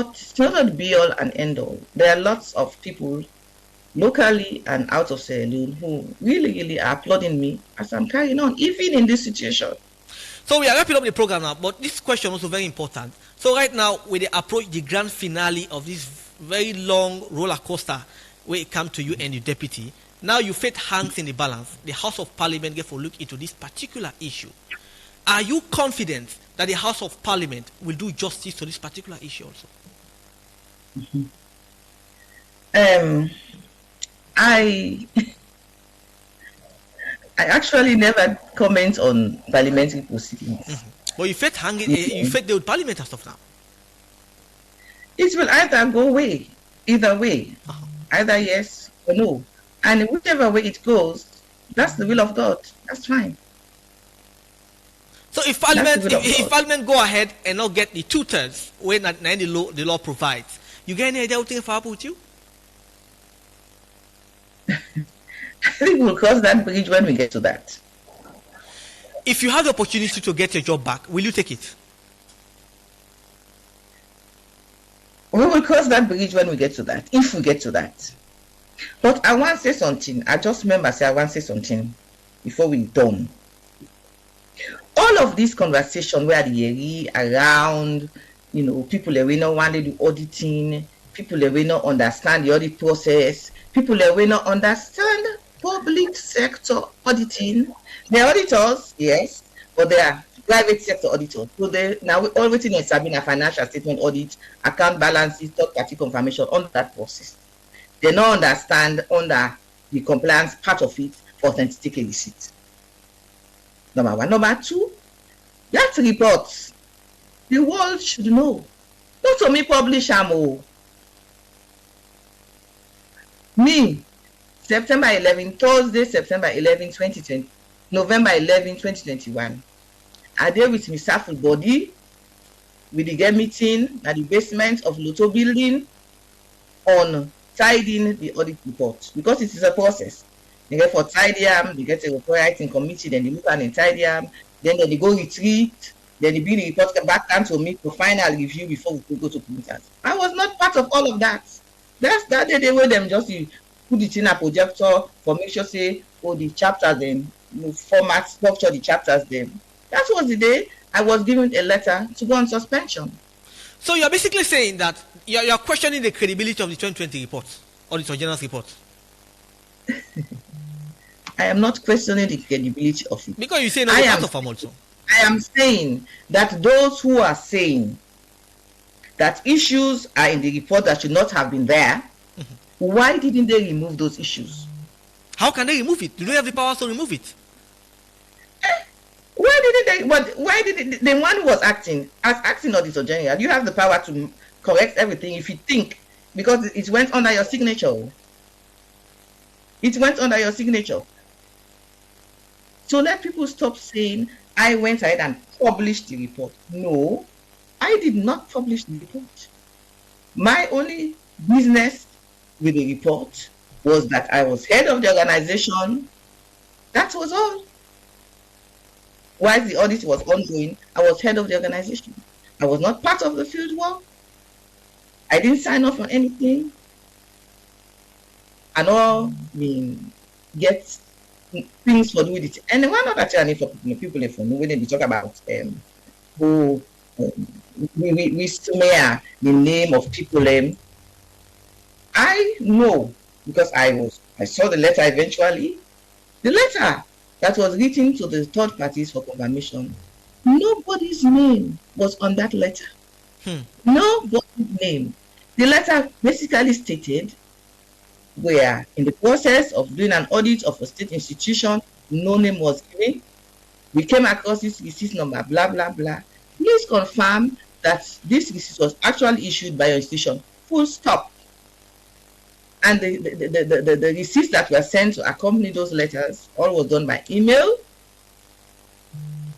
Speaker 2: it's not the be-all and end-all. There are lots of people locally and out of Sierra Leone who really are applauding me as I'm carrying on, even in this situation.
Speaker 1: So we are wrapping up the program now, but this question also very important. So right now, we approach the grand finale of this very long roller coaster where it comes to you and your deputy. Now your fate hangs in the balance. The House of Parliament get for look into this particular issue. Are you confident that the House of Parliament will do justice to this particular issue also?
Speaker 2: I actually never comment on parliamentary proceedings.
Speaker 1: But you felt hanging, you felt the parliament and stuff now.
Speaker 2: It will either go away, either way, either yes or no. And whichever way it goes, that's the will of God. That's fine.
Speaker 1: So if Parliament go ahead and not get the 2/3 when the law provides, you get any idea what thing happen with you?
Speaker 2: I think we'll cross that bridge when we get to that.
Speaker 1: If you have the opportunity to get your job back, will you take it?
Speaker 2: We will cross that bridge when we get to that, if we get to that. But I want to say something. I just remember I want to say something before we're done. All of this conversation where the around, people that we not want to do auditing, people that we not understand the audit process, people that we not understand public sector auditing. They're auditors, yes, but they are private sector auditors. So they now everything is having a financial statement audit, account balances, third-party confirmation on that process. They don't understand under the compliance part of it for authentic receipt. Number one. Number two, that report, the world should know. Not to me publish them. Me, September 11, Thursday, September 11, 2020, November 11, 2021. I there with my staff body, with the get meeting at the basement of Lotto building on tidying the audit report, because it is a process. They get for tidy them, they get a report writing committee, then they look at and tidy them, then they go retreat, then they bring the report back down to me for final review before we could go to printers. I was not part of all of that. That's that day they were them just put it in a projector for make sure say the chapters then format structure the chapters then. That was the day I was given a letter to go on suspension.
Speaker 1: So you're basically saying that you're questioning the credibility of the 2020 report, Auditor General's report.
Speaker 2: I am not questioning the credibility of it.
Speaker 1: Because you say no part of them also.
Speaker 2: I am saying that those who are saying that issues are in the report that should not have been there, why didn't they remove those issues?
Speaker 1: How can they remove it? Do they have the power to remove it?
Speaker 2: Why didn't why did the one who was acting as acting auditor general? You have the power to correct everything if you think, because it went under your signature. It went under your signature. So let people stop saying I went ahead and published the report. No, I did not publish the report. My only business with the report was that I was head of the organization. That was all. While the audit was ongoing, I was head of the organization. I was not part of the field work. I didn't sign off on anything. And all get things for doing it. And one other thing for people when they talk about who we smear the name of people. I know, because I saw the letter eventually. The letter that was written to the third parties for confirmation, nobody's name was on that letter. Nobody's name. The letter basically stated we are in the process of doing an audit of a state institution. No name was given. We came across this receipt number, blah, blah, blah. Please confirm that this receipt was actually issued by your institution. Full stop. And the receipts that were sent to accompany those letters, all was done by email.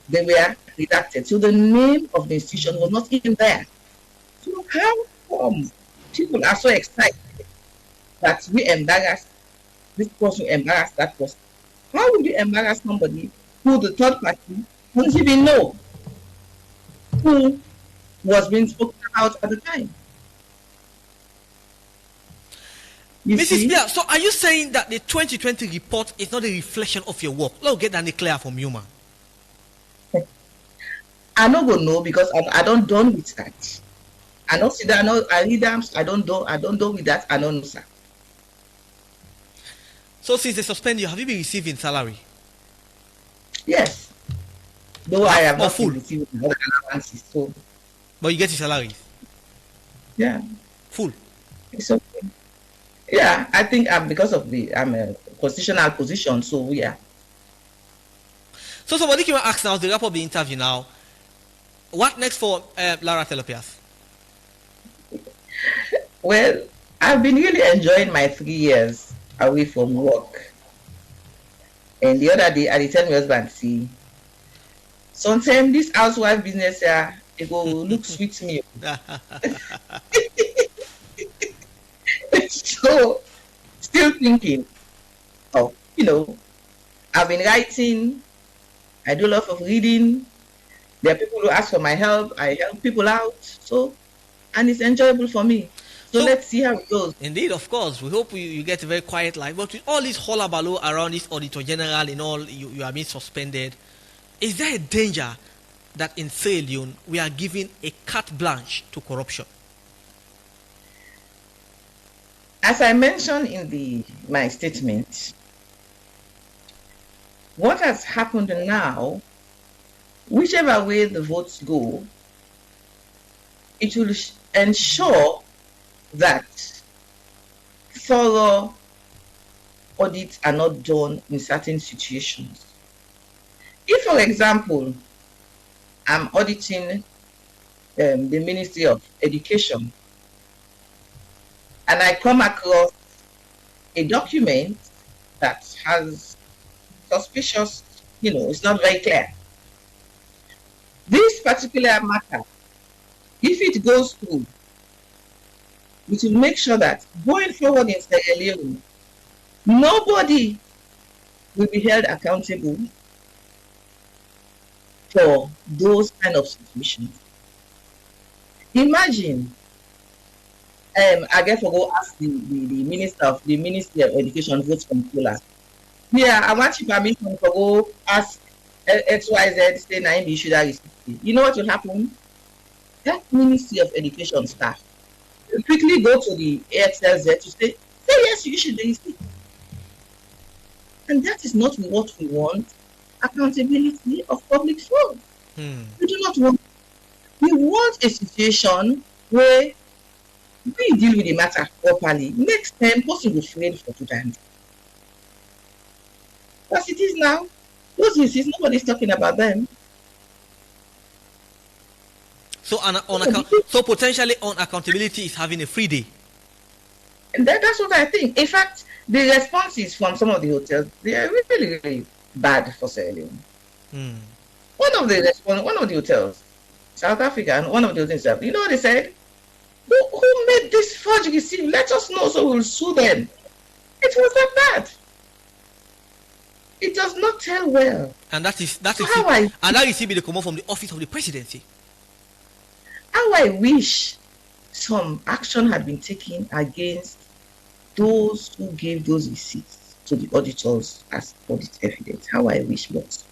Speaker 2: They were redacted. So the name of the institution was not even there. So how come people are so excited that we embarrass this person, embarrass that person? How would you embarrass somebody who the third party wouldn't even know who was being spoken about at the time?
Speaker 1: Mrs. Pierce, so are you saying that the 2020 report is not a reflection of your work? Let's get that clear from you, man.
Speaker 2: I don't go know, because I don't done with that. I don't see that. I read them. I don't do with that. I don't know, sir.
Speaker 1: So since they suspend you, have you been receiving salary?
Speaker 2: Yes. Though I have not
Speaker 1: full.
Speaker 2: been receiving allowances. So.
Speaker 1: But you get your salary?
Speaker 2: Yeah.
Speaker 1: Full?
Speaker 2: It's okay. Yeah, I think because of I'm a constitutional position, so yeah.
Speaker 1: So somebody can ask now, to wrap up the interview now, what next for Lara Pearce?
Speaker 2: Well, I've been really enjoying my 3 years away from work. And the other day, I tell my husband, see, sometimes this housewife business here, it go look sweet to me. So, still thinking, I've been writing, I do a lot of reading, there are people who ask for my help, I help people out, so, and it's enjoyable for me. So let's see how it goes.
Speaker 1: Indeed, of course. We hope you get a very quiet life. But with all this hullabaloo around this Auditor General and all, you are being suspended. Is there a danger that in Sierra Leone we are giving a carte blanche to corruption?
Speaker 2: As I mentioned in my statement, what has happened now, whichever way the votes go, it will ensure that thorough audits are not done in certain situations. If, for example, I'm auditing the Ministry of Education, and I come across a document that has suspicious, it's not very clear. This particular matter, if it goes through, we will make sure that going forward in Sierra Leone, nobody will be held accountable for those kind of situations. Imagine, I guess we'll go ask the Ministry of Education votes controller. Yeah, I want you permission to go ask XYZ, say 9 issue that is. You know what will happen? That Ministry of Education staff will quickly go to the AXLZ to say yes, you issued the receipt. And that is not what we want. Accountability of public funds. We do not want. We want a situation where we deal with the matter properly. Next time, person will fail for 2 times. As it is now, those receipts, nobody's talking about them.
Speaker 1: So potentially unaccountability is having a free day.
Speaker 2: And that's what I think. In fact, the responses from some of the hotels, they are really, really bad for Sierra Leone. One of the hotels, South Africa, and one of the hotels, you know what they said? Who made this forged receipt? Let us know so we'll sue them. It was that bad. It does not tell well.
Speaker 1: And that receipt will come from the office of the presidency.
Speaker 2: How I wish some action had been taken against those who gave those receipts to the auditors as audit evidence. How I wish, but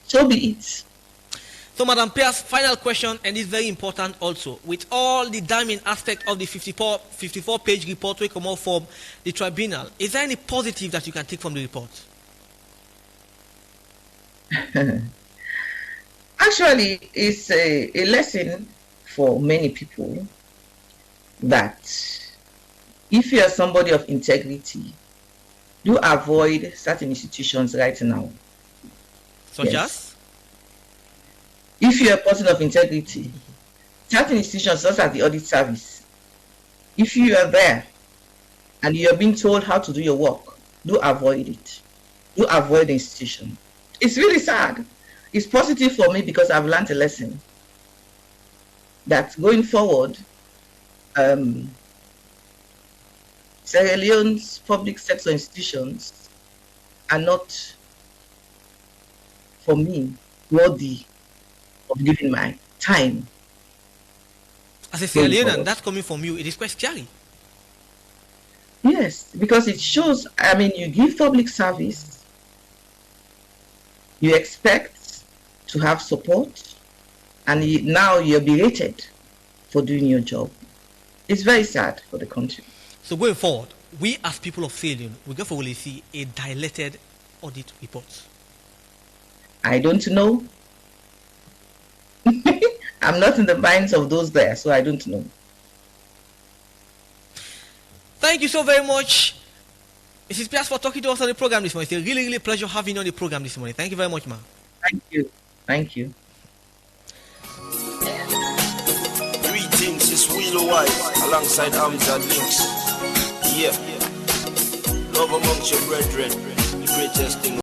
Speaker 2: so be it.
Speaker 1: So, Madam Pearce, final question, and it's very important also. With all the damning aspect of the 54-page report we come out from the tribunal, is there any positive that you can take from the report?
Speaker 2: Actually, it's a lesson for many people that if you are somebody of integrity, do avoid certain institutions right now.
Speaker 1: Such as?
Speaker 2: If you're a person of integrity, certain institutions such as the audit service, if you are there and you're being told how to do your work, do avoid it. Do avoid the institution. It's really sad. It's positive for me because I've learned a lesson that going forward, Sierra Leone's public sector institutions are not, for me, worthy of giving my time.
Speaker 1: As a Sierra Leonean, that's coming from you, it is quite scary.
Speaker 2: Yes, because it shows, you give public service, you expect to have support, and now you're berated for doing your job. It's very sad for the country.
Speaker 1: So going forward, we as people of Sierra Leone, we go will see a dilated audit report.
Speaker 2: I don't know. I'm not in the minds of those there, so I don't know.
Speaker 1: Thank you so very much, Mrs. Pearce, for talking to us on the program this morning. It's a really, really pleasure having you on the program this morning. Thank you very much, ma'am.
Speaker 2: Thank you. Thank you.
Speaker 3: Greetings, it's Willow White alongside Arms and Links. Yeah. Love amongst your brethren, the greatest thing.